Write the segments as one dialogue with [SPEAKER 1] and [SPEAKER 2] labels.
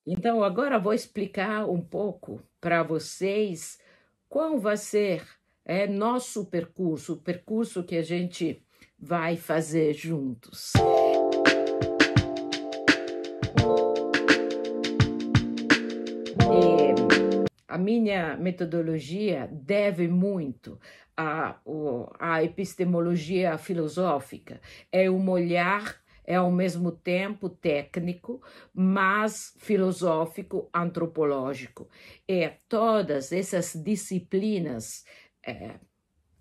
[SPEAKER 1] Então, agora vou explicar um pouco para vocês qual vai ser nosso percurso, o percurso que a gente vai fazer juntos. A minha metodologia deve muito à epistemologia filosófica. É um olhar, é ao mesmo tempo técnico, mas filosófico, antropológico. E todas essas disciplinas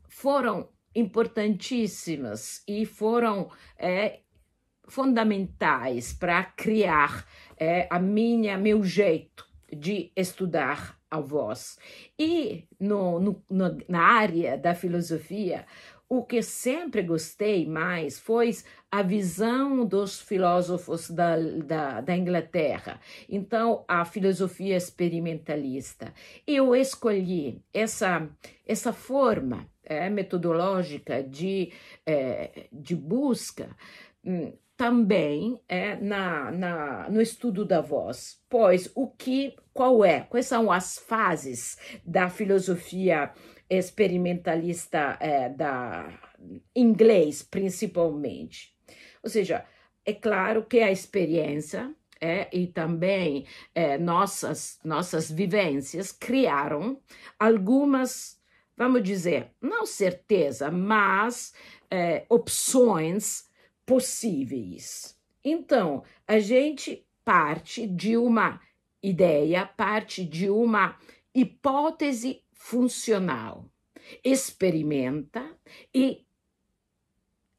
[SPEAKER 1] foram importantíssimas e foram fundamentais para criar meu jeito de estudar a voz. E na área da filosofia, o que sempre gostei mais foi a visão dos filósofos da Inglaterra. Então, a filosofia experimentalista. Eu escolhi essa forma metodológica de busca também no estudo da voz, pois quais são as fases da filosofia experimentalista da inglês, principalmente. Ou seja, é claro que a experiência e também nossas vivências criaram algumas, vamos dizer, não certeza, mas opções possíveis. Então, a gente parte de uma ideia, parte de uma hipótese funcional, experimenta e,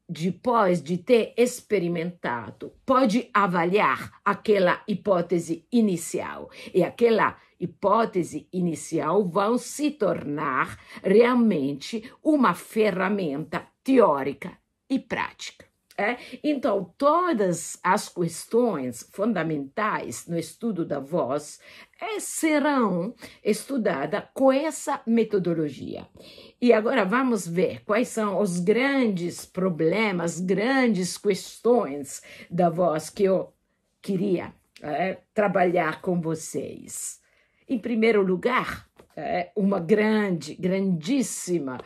[SPEAKER 1] depois de ter experimentado, pode avaliar aquela hipótese inicial. E aquela hipótese inicial vai se tornar realmente uma ferramenta teórica e prática. Então, todas as questões fundamentais no estudo da voz serão estudadas com essa metodologia. E agora vamos ver quais são os grandes problemas, grandes questões da voz que eu queria trabalhar com vocês. Em primeiro lugar, uma grandíssima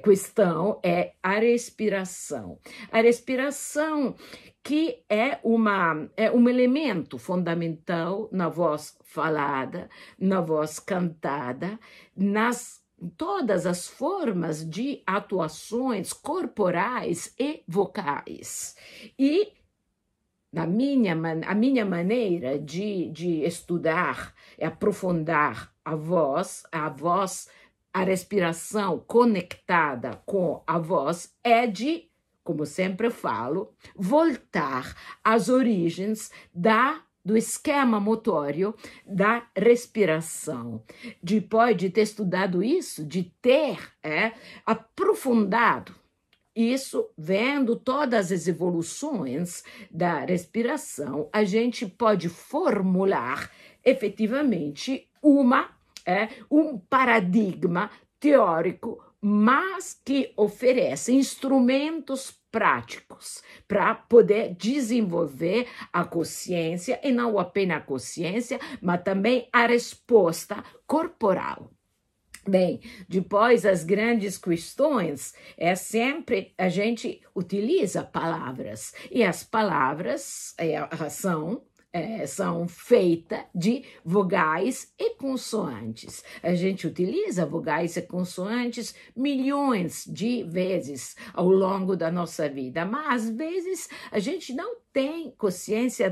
[SPEAKER 1] questão é a respiração. A respiração que é um elemento fundamental na voz falada, na voz cantada, nas todas as formas de atuações corporais e vocais. E a minha maneira de estudar e aprofundar a voz, a respiração conectada com a voz é de, como sempre falo, voltar às origens do esquema motório da respiração. Depois de ter estudado isso, de ter aprofundado isso, vendo todas as evoluções da respiração, a gente pode formular efetivamente um paradigma teórico, mas que oferece instrumentos práticos para poder desenvolver a consciência, e não apenas a consciência, mas também a resposta corporal. Bem, depois as grandes questões sempre a gente utiliza palavras, e as palavras são feitas de vogais e consoantes. A gente utiliza vogais e consoantes milhões de vezes ao longo da nossa vida, mas às vezes a gente não tem consciência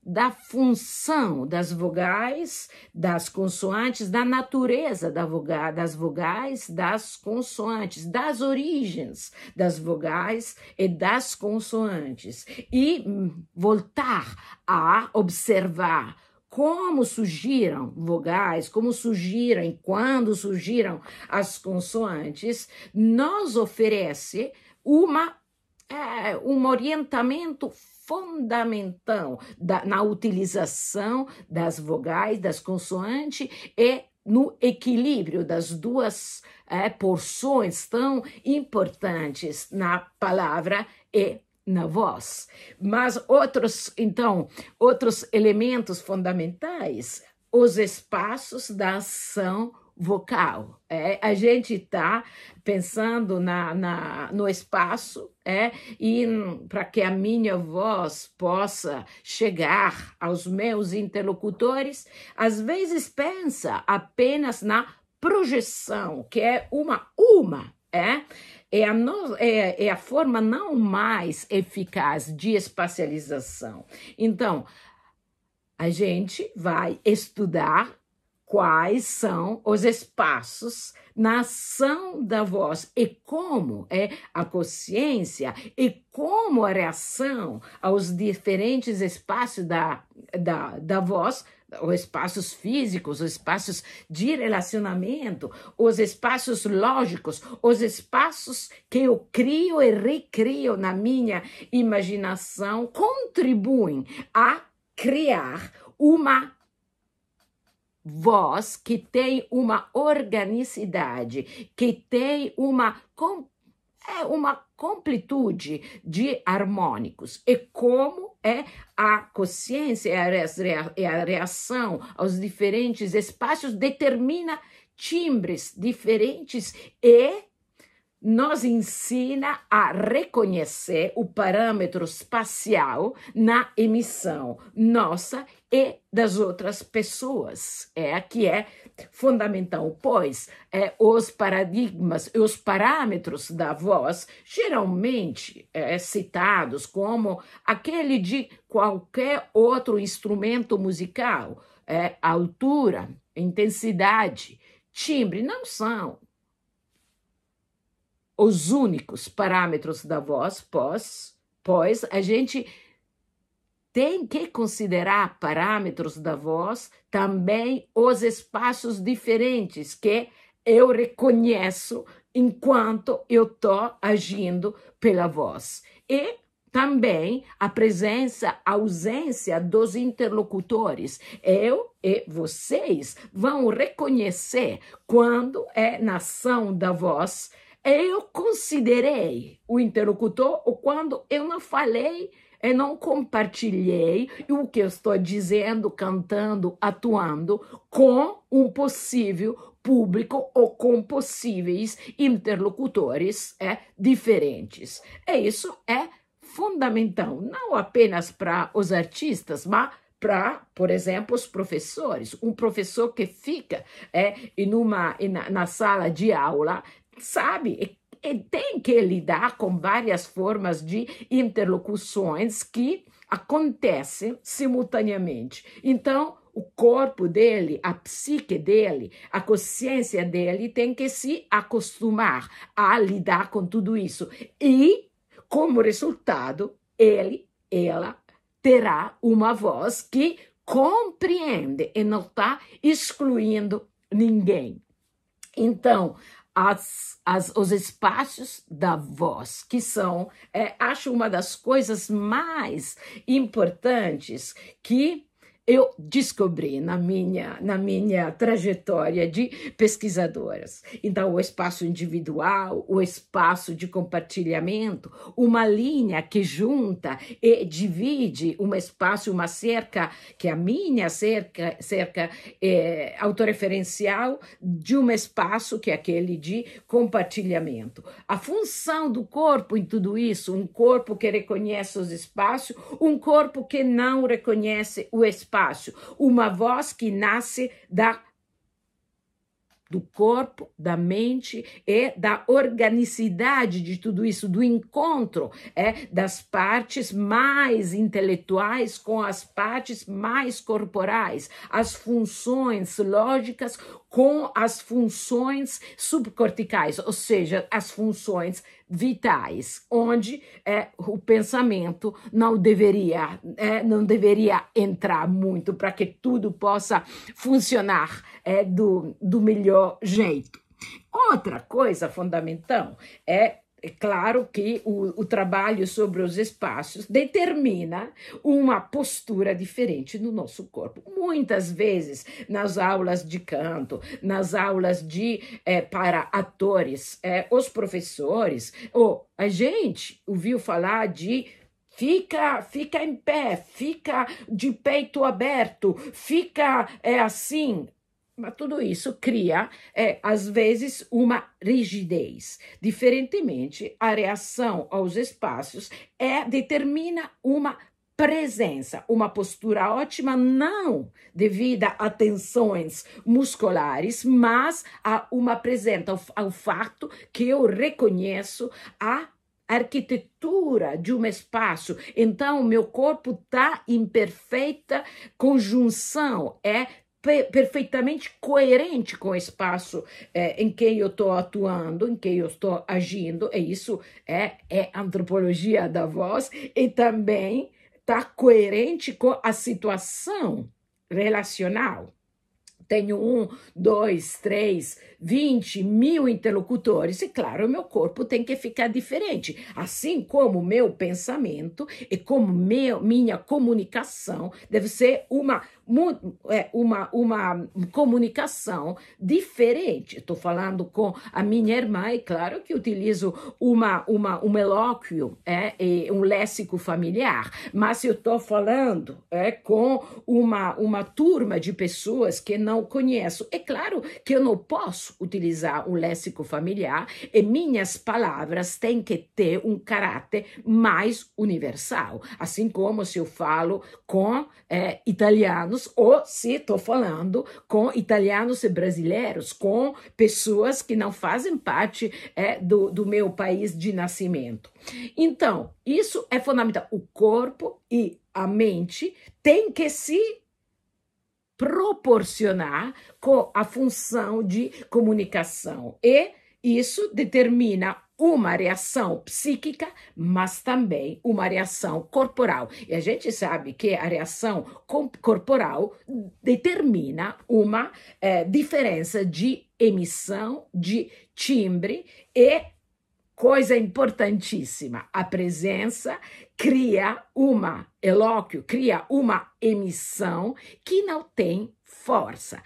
[SPEAKER 1] da função das vogais, das consoantes, da natureza das vogais, das consoantes, das origens das vogais e das consoantes. E voltar a observar como surgiram vogais, como surgiram e quando surgiram as consoantes, nos oferece um orientamento fundamental na utilização das vogais, das consoantes e no equilíbrio das duas porções tão importantes na palavra e na voz. Mas outros elementos fundamentais, os espaços da ação vocal. A gente está pensando no espaço e para que a minha voz possa chegar aos meus interlocutores, às vezes pensa apenas na projeção, que é é a forma não mais eficaz de espacialização. Então, a gente vai estudar quais são os espaços na ação da voz e como é a consciência e como a reação aos diferentes espaços da voz, os espaços físicos, os espaços de relacionamento, os espaços lógicos, os espaços que eu crio e recrio na minha imaginação contribuem a criar uma voz que tem uma organicidade, que tem uma completude de harmônicos. E como a consciência e a reação aos diferentes espaços determina timbres diferentes e nos ensina a reconhecer o parâmetro espacial na emissão nossa e das outras pessoas. Aqui é fundamental, pois os paradigmas e os parâmetros da voz, geralmente citados como aquele de qualquer outro instrumento musical, altura, intensidade, timbre, não são os únicos parâmetros da voz, pois a gente tem que considerar parâmetros da voz também os espaços diferentes que eu reconheço enquanto eu estou agindo pela voz. E também a presença, a ausência dos interlocutores. Eu e vocês vão reconhecer quando na ação da voz eu considerei o interlocutor ou quando eu não falei, eu não compartilhei o que eu estou dizendo, cantando, atuando com um possível público ou com possíveis interlocutores diferentes. E isso é fundamental, não apenas para os artistas, mas para, por exemplo, os professores. Um professor que fica na sala de aula sabe, e tem que lidar com várias formas de interlocuções que acontecem simultaneamente. Então, o corpo dele, a psique dele, a consciência dele tem que se acostumar a lidar com tudo isso. E, como resultado, ela terá uma voz que compreende e não está excluindo ninguém. Então, os espaços da voz, que são, acho uma das coisas mais importantes que eu descobri na minha trajetória de pesquisadoras. Então, o espaço individual, o espaço de compartilhamento, uma linha que junta e divide um espaço, uma cerca, que é a minha cerca autorreferencial, de um espaço que é aquele de compartilhamento. A função do corpo em tudo isso, um corpo que reconhece os espaços, um corpo que não reconhece o espaço, uma voz que nasce do corpo, da mente e da organicidade de tudo isso, do encontro das partes mais intelectuais com as partes mais corporais, as funções lógicas com as funções subcorticais, ou seja, as funções vitais, onde o pensamento não deveria entrar muito para que tudo possa funcionar do melhor jeito. Outra coisa fundamental é claro que o trabalho sobre os espaços determina uma postura diferente no nosso corpo. Muitas vezes, nas aulas de canto, nas aulas para atores, os professores, ou a gente ouviu falar de fica em pé, fica de peito aberto, fica assim. Mas tudo isso cria, às vezes, uma rigidez. Diferentemente, a reação aos espaços determina uma presença, uma postura ótima, não devido a tensões musculares, mas a uma presença, ao fato que eu reconheço a arquitetura de um espaço. Então, meu corpo está em perfeita conjunção, perfeitamente coerente com o espaço em que eu estou atuando, em que eu estou agindo, e isso é antropologia da voz, e também está coerente com a situação relacional. Tenho 1, 2, 3, 20 mil interlocutores, e claro, o meu corpo tem que ficar diferente, assim como o meu pensamento e como minha comunicação deve ser uma comunicação diferente. Estou falando com a minha irmã, e claro que utilizo um elóquio, e um léxico familiar, mas eu estou falando com uma turma de pessoas que não conheço. É claro que eu não posso utilizar um léxico familiar, e minhas palavras têm que ter um caráter mais universal, assim como se eu falo com italianos, ou se estou falando com italianos e brasileiros, com pessoas que não fazem parte do meu país de nascimento. Então, isso é fundamental. O corpo e a mente têm que se proporcionar com a função de comunicação, e isso determina uma reação psíquica, mas também uma reação corporal. E a gente sabe que a reação corporal determina uma diferença de emissão, de timbre, e coisa importantíssima, a presença cria elóquio, cria uma emissão que não tem força.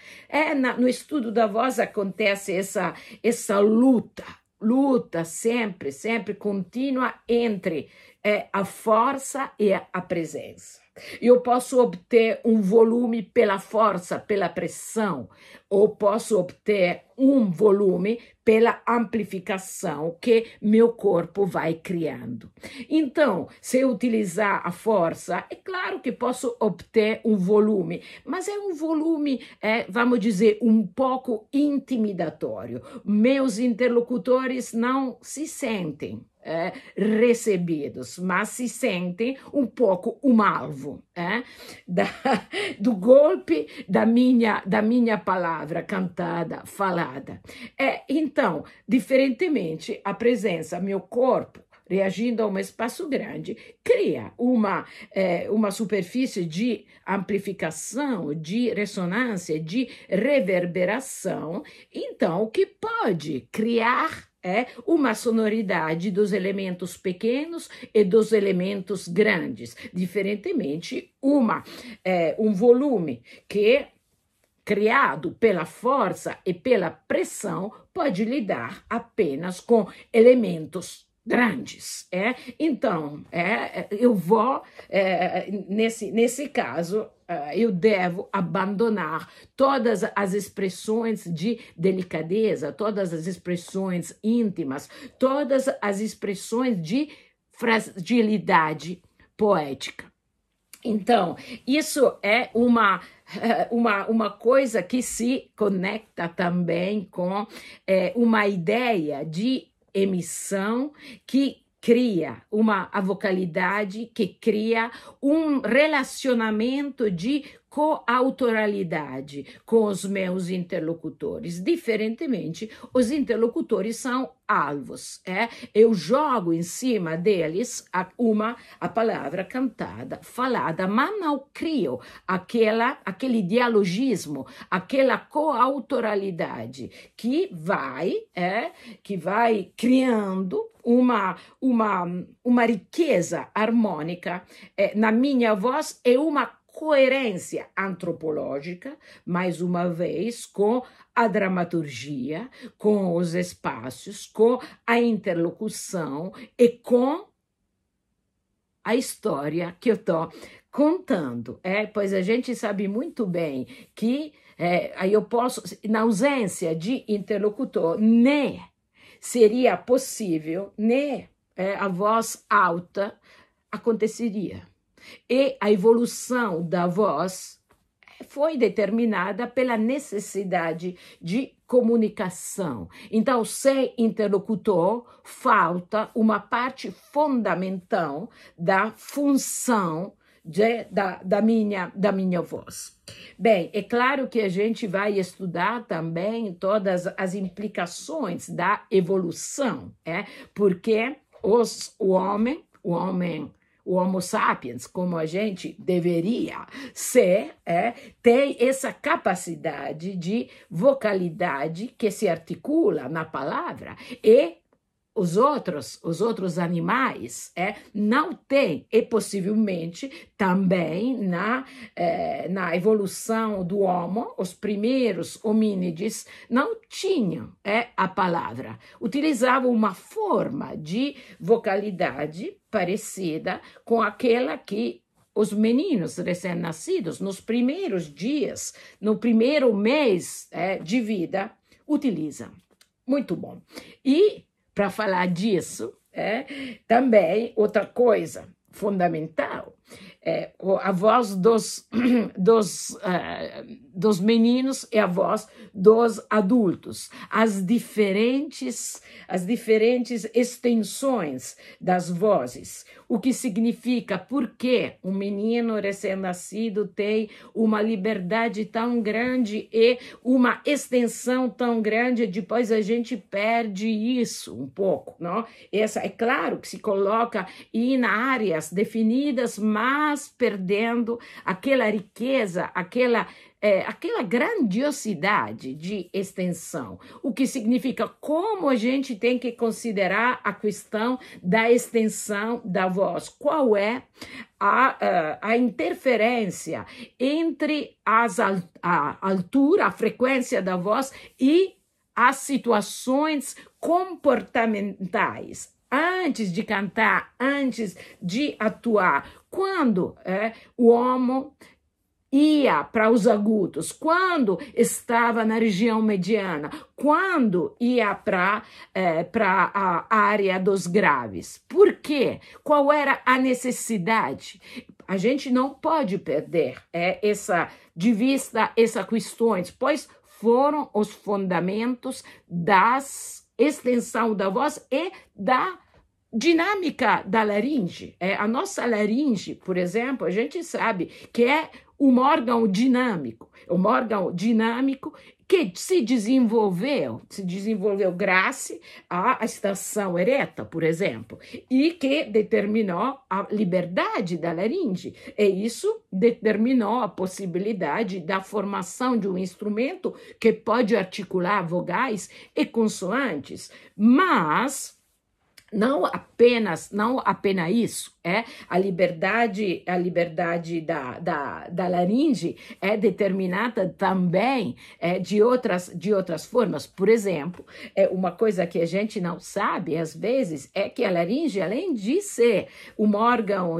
[SPEAKER 1] No estudo da voz acontece essa luta sempre contínua entre a força e a presença. Eu posso obter um volume pela força, pela pressão, ou posso obter um volume pela amplificação que meu corpo vai criando. Então, se eu utilizar a força, é claro que posso obter um volume, mas é um volume, vamos dizer, um pouco intimidatório. Meus interlocutores não se sentem recebidos, mas se sentem um pouco um alvo do golpe da minha palavra cantada, falada. Então, diferentemente, a presença, meu corpo, reagindo a um espaço grande, cria uma superfície de amplificação, de ressonância, de reverberação, então, que pode criar uma sonoridade dos elementos pequenos e dos elementos grandes, diferentemente um volume que criado pela força e pela pressão pode lidar apenas com elementos grandes. Então, eu vou, nesse caso, eu devo abandonar todas as expressões de delicadeza, todas as expressões íntimas, todas as expressões de fragilidade poética. Então, isso é uma coisa que se conecta também com uma ideia de emissão que cria a vocalidade, que cria um relacionamento de coautoralidade com os meus interlocutores. Diferentemente, os interlocutores são alvos. Eu jogo em cima deles a palavra cantada, falada, mas não crio aquele dialogismo, aquela coautoralidade que vai criando uma riqueza harmônica na minha voz e uma coerência antropológica, mais uma vez, com a dramaturgia, com os espaços, com a interlocução e com a história que eu estou contando. Pois a gente sabe muito bem que aí eu posso, na ausência de interlocutor, nem seria possível, nem a voz alta aconteceria. E a evolução da voz foi determinada pela necessidade de comunicação. Então, sem interlocutor, falta uma parte fundamental da função da minha voz. Bem, é claro que a gente vai estudar também todas as implicações da evolução, porque o Homo sapiens, como a gente deveria ser, tem essa capacidade de vocalidade que se articula na palavra e os outros animais não têm, e possivelmente também na evolução do Homo, os primeiros hominídeos não tinham a palavra, utilizavam uma forma de vocalidade parecida com aquela que os meninos recém-nascidos, nos primeiros dias, no primeiro mês de vida, utilizam. Muito bom. E para falar disso, também outra coisa fundamental, a voz dos meninos e a voz dos adultos, as diferentes extensões das vozes, o que significa por que um menino recém-nascido tem uma liberdade tão grande e uma extensão tão grande, depois a gente perde isso um pouco, não? Essa é claro que se coloca em áreas definidas, mas perdendo aquela riqueza, aquela grandiosidade de extensão, o que significa como a gente tem que considerar a questão da extensão da voz, qual é a interferência entre a altura, a frequência da voz e as situações comportamentais. Antes de cantar, antes de atuar, quando o Homo ia para os agudos, quando estava na região mediana, quando ia para a área dos graves. Por quê? Qual era a necessidade? A gente não pode perder de vista essas questões, pois foram os fundamentos das extensão da voz e da dinâmica da laringe. A nossa laringe, por exemplo, a gente sabe que é um órgão dinâmico que se desenvolveu graças à estação ereta, por exemplo, e que determinou a liberdade da laringe. E isso determinou a possibilidade da formação de um instrumento que pode articular vogais e consoantes, mas não apenas isso, a liberdade da laringe é determinada também de outras formas. Por exemplo, uma coisa que a gente não sabe às vezes é que a laringe, além de ser um órgão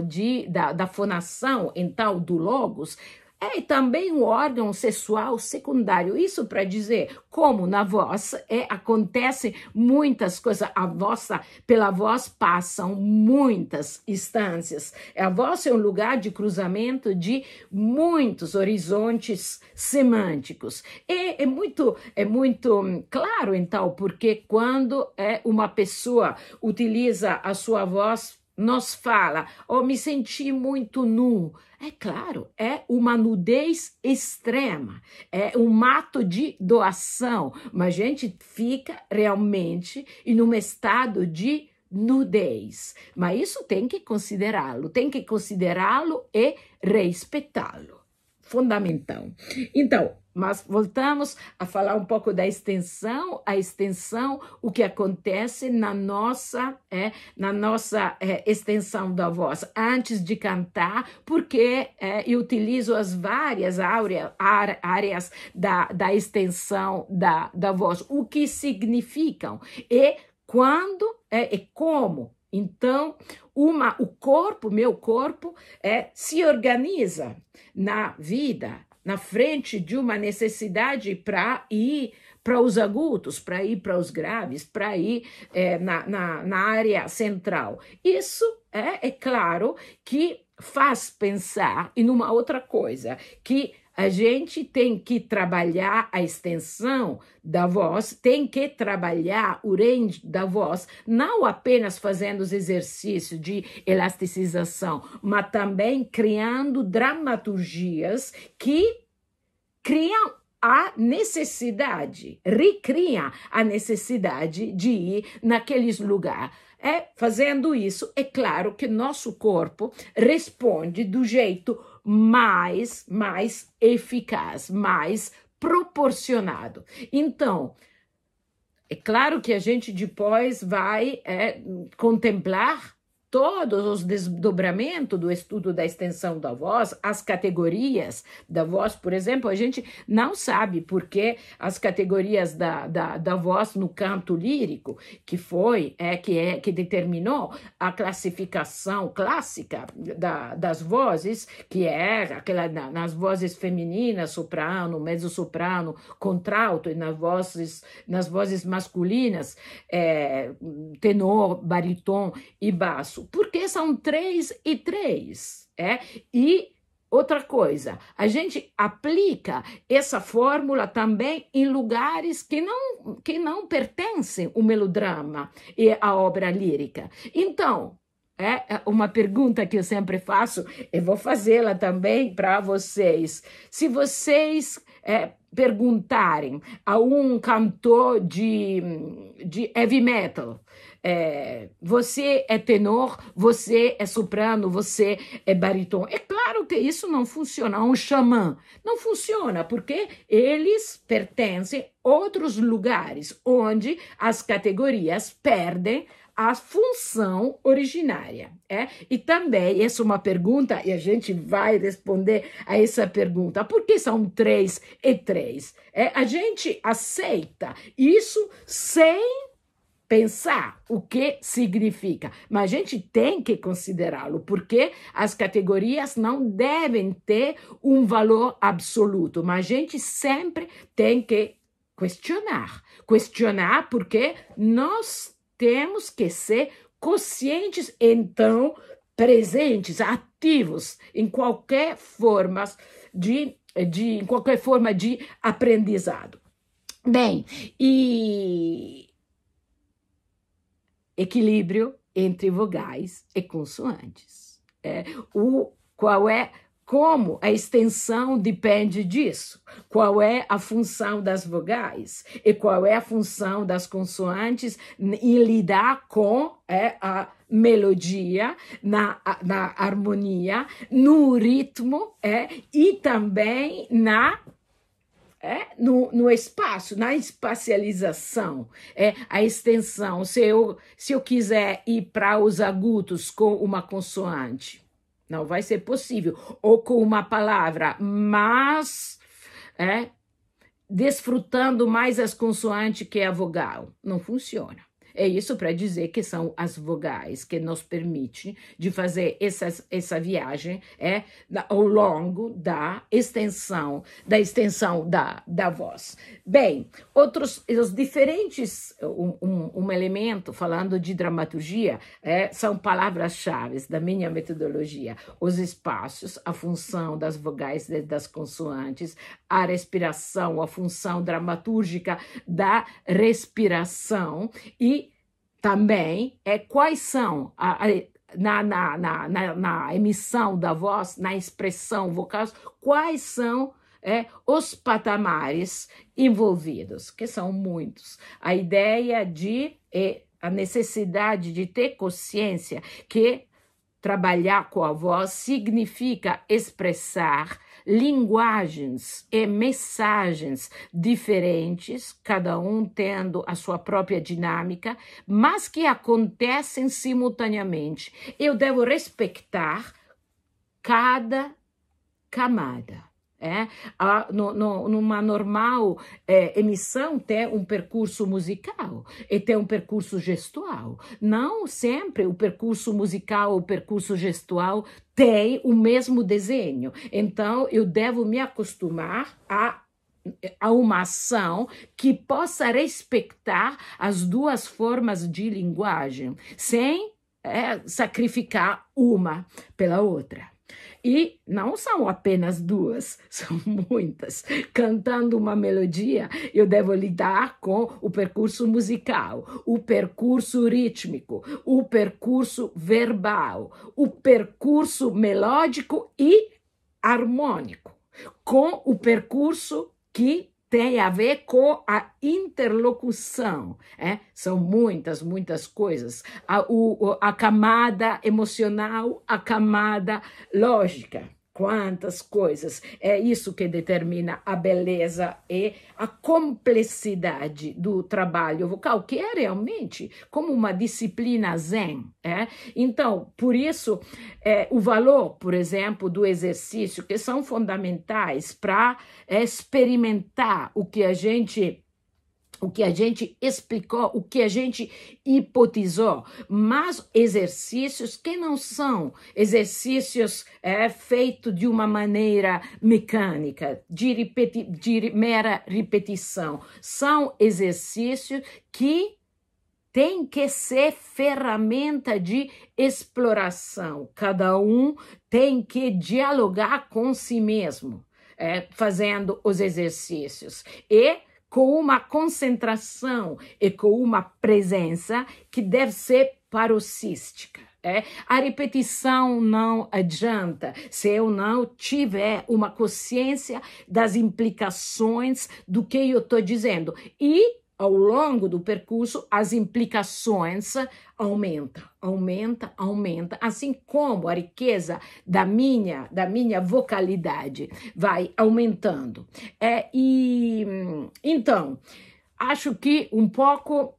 [SPEAKER 1] da fonação, então do logos, é também um órgão sexual secundário. Isso para dizer como na voz acontecem muitas coisas. Pela voz passam muitas instâncias. A voz é um lugar de cruzamento de muitos horizontes semânticos. E é muito claro, então, porque quando uma pessoa utiliza a sua voz nos fala, me senti muito nu. É claro, é uma nudez extrema, é um ato de doação, mas a gente fica realmente em um estado de nudez. Mas isso tem que considerá-lo e respeitá-lo. Fundamental. Então, mas voltamos a falar um pouco da extensão, o que acontece na nossa extensão da voz antes de cantar, porque eu utilizo as várias áreas da extensão da voz, o que significam e quando e como. Então, meu corpo se organiza na vida, na frente de uma necessidade para ir para os agudos, para ir para os graves, para ir na área central. Isso é claro que faz pensar em uma outra coisa, que a gente tem que trabalhar a extensão da voz, tem que trabalhar o range da voz, não apenas fazendo os exercícios de elasticização, mas também criando dramaturgias que criam a necessidade, recriam a necessidade de ir naqueles lugares. Fazendo isso, é claro que nosso corpo responde do jeito mais eficaz, mais proporcionado. Então, é claro que a gente depois vai contemplar todos os desdobramentos do estudo da extensão da voz, as categorias da voz, por exemplo, a gente não sabe por que as categorias da voz no canto lírico, que determinou a classificação clássica das vozes, que é aquela nas vozes femininas, soprano, mezzo-soprano, contralto, e nas vozes masculinas, tenor, baríton e baixo. Porque são 3 e 3. E outra coisa, a gente aplica essa fórmula também em lugares que não pertencem ao melodrama e à obra lírica. Então, uma pergunta que eu sempre faço, e vou fazê-la também para vocês. Se vocês perguntarem a um cantor de heavy metal, você é tenor, você é soprano, você é barítono. É claro que isso não funciona. Um xamã não funciona, porque eles pertencem a outros lugares onde as categorias perdem a função originária. E também, essa é uma pergunta, e a gente vai responder a essa pergunta, por que são 3 e 3? A gente aceita isso sem pensar o que significa, mas a gente tem que considerá-lo, porque as categorias não devem ter um valor absoluto, mas a gente sempre tem que questionar porque nós temos que ser conscientes, então, presentes, ativos em qualquer forma em qualquer forma de aprendizado. Bem, e equilíbrio entre vogais e consoantes. Como a extensão depende disso, qual é a função das vogais e qual é a função das consoantes em lidar com a melodia, na harmonia, no ritmo e também no espaço, na espacialização, a extensão. Se eu quiser ir para os agudos com uma consoante, não vai ser possível, ou com uma palavra, mas desfrutando mais as consoantes que a vogal. Não funciona. É isso para dizer que são as vogais que nos permitem de fazer essa viagem ao longo da extensão da voz. Bem, os diferentes, um elemento, falando de dramaturgia, são palavras-chave da minha metodologia. Os espaços, a função das vogais e das consoantes, a respiração, a função dramatúrgica da respiração e também quais são na emissão da voz, na expressão vocal, quais são os patamares envolvidos, que são muitos. A ideia a necessidade de ter consciência que trabalhar com a voz significa expressar linguagens e mensagens diferentes, cada um tendo a sua própria dinâmica, mas que acontecem simultaneamente. Eu devo respeitar cada camada. Numa normal emissão tem um percurso musical e tem um percurso gestual. Não sempre o percurso musical ou o percurso gestual tem o mesmo desenho. Então, eu devo me acostumar a uma ação que possa respeitar as duas formas de linguagem, sem sacrificar uma pela outra. E não são apenas duas, são muitas. Cantando uma melodia, eu devo lidar com o percurso musical, o percurso rítmico, o percurso verbal, o percurso melódico e harmônico, com o percurso que tem a ver com a interlocução. São muitas coisas. A camada emocional, a camada lógica. Quantas coisas. É isso que determina a beleza e a complexidade do trabalho vocal, que é realmente como uma disciplina zen. Então, por isso, o valor, por exemplo, do exercício, que são fundamentais para experimentar o que a gente explicou, o que a gente hipotizou, mas exercícios que não são exercícios feitos de uma maneira mecânica, de mera repetição. São exercícios que têm que ser ferramenta de exploração. Cada um tem que dialogar com si mesmo, fazendo os exercícios. E com uma concentração e com uma presença que deve ser paroxística. A repetição não adianta se eu não tiver uma consciência das implicações do que eu estou dizendo. E, ao longo do percurso, as implicações aumentam, assim como a riqueza da minha vocalidade vai aumentando. Então, acho que um pouco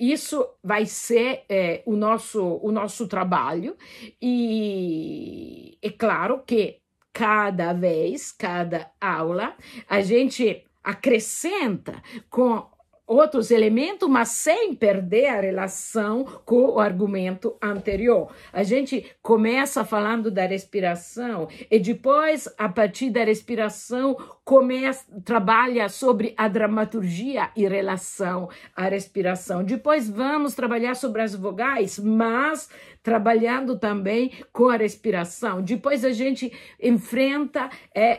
[SPEAKER 1] isso vai ser o nosso trabalho, e é claro que cada aula, a gente acrescenta com outros elementos, mas sem perder a relação com o argumento anterior. A gente começa falando da respiração e depois, a partir da respiração, trabalha sobre a dramaturgia em relação à respiração. Depois vamos trabalhar sobre as vogais, mas trabalhando também com a respiração. Depois a gente enfrenta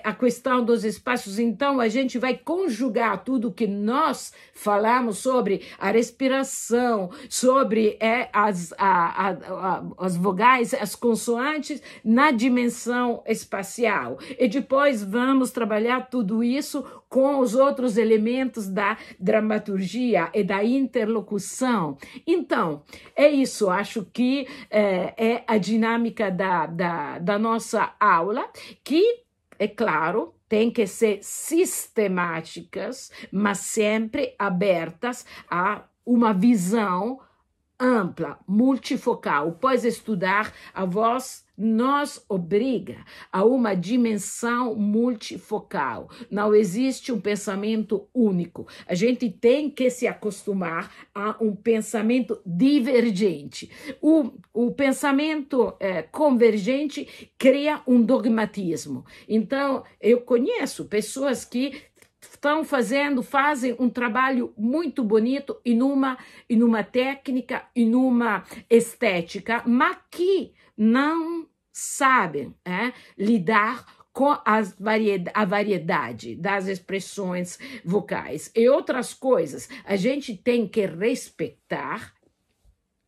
[SPEAKER 1] a questão dos espaços. Então, a gente vai conjugar tudo que nós falamos sobre a respiração, sobre as vogais, as consoantes, na dimensão espacial. E depois vamos trabalhar tudo isso com os outros elementos da dramaturgia e da interlocução. Então, é isso. Acho que é a dinâmica da nossa aula, que, é claro, tem que ser sistemáticas, mas sempre abertas a uma visão ampla, multifocal. Pois estudar a voz nos obriga a uma dimensão multifocal. Não existe um pensamento único. A gente tem que se acostumar a um pensamento divergente. O pensamento convergente cria um dogmatismo. Então, eu conheço pessoas que fazem um trabalho muito bonito e numa técnica e numa estética, mas que não sabem lidar com a variedade das expressões vocais e outras coisas. A gente tem que respeitar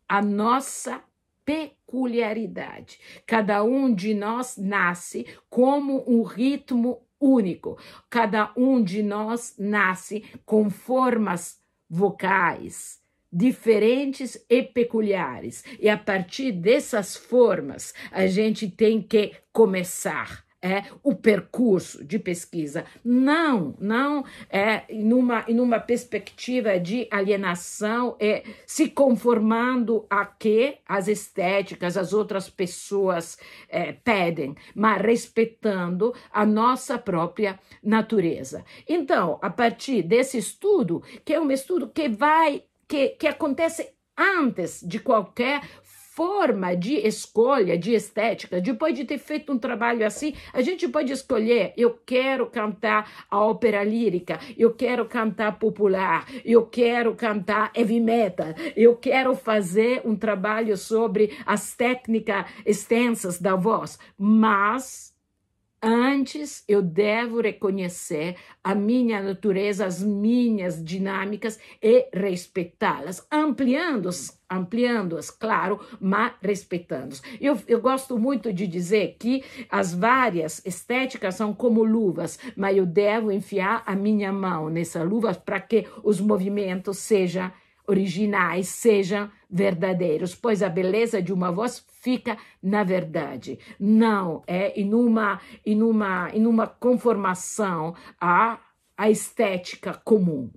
[SPEAKER 1] a nossa peculiaridade. Cada um de nós nasce como um ritmo único. Cada um de nós nasce com formas vocais diferentes e peculiares. E a partir dessas formas, a gente tem que começar o percurso de pesquisa. Não numa perspectiva de alienação, se conformando a que as estéticas, as outras pessoas pedem, mas respeitando a nossa própria natureza. Então, a partir desse estudo, que é um estudo que acontece antes de qualquer forma de escolha, de estética, depois de ter feito um trabalho assim, a gente pode escolher, eu quero cantar a ópera lírica, eu quero cantar popular, eu quero cantar heavy metal, eu quero fazer um trabalho sobre as técnicas extensas da voz, mas antes, eu devo reconhecer a minha natureza, as minhas dinâmicas e respeitá-las, ampliando-as, claro, mas respeitando-as. Eu gosto muito de dizer que as várias estéticas são como luvas, mas eu devo enfiar a minha mão nessa luva para que os movimentos sejam originais, sejam verdadeiros, pois a beleza de uma voz fica na verdade, não em uma conformação à estética comum.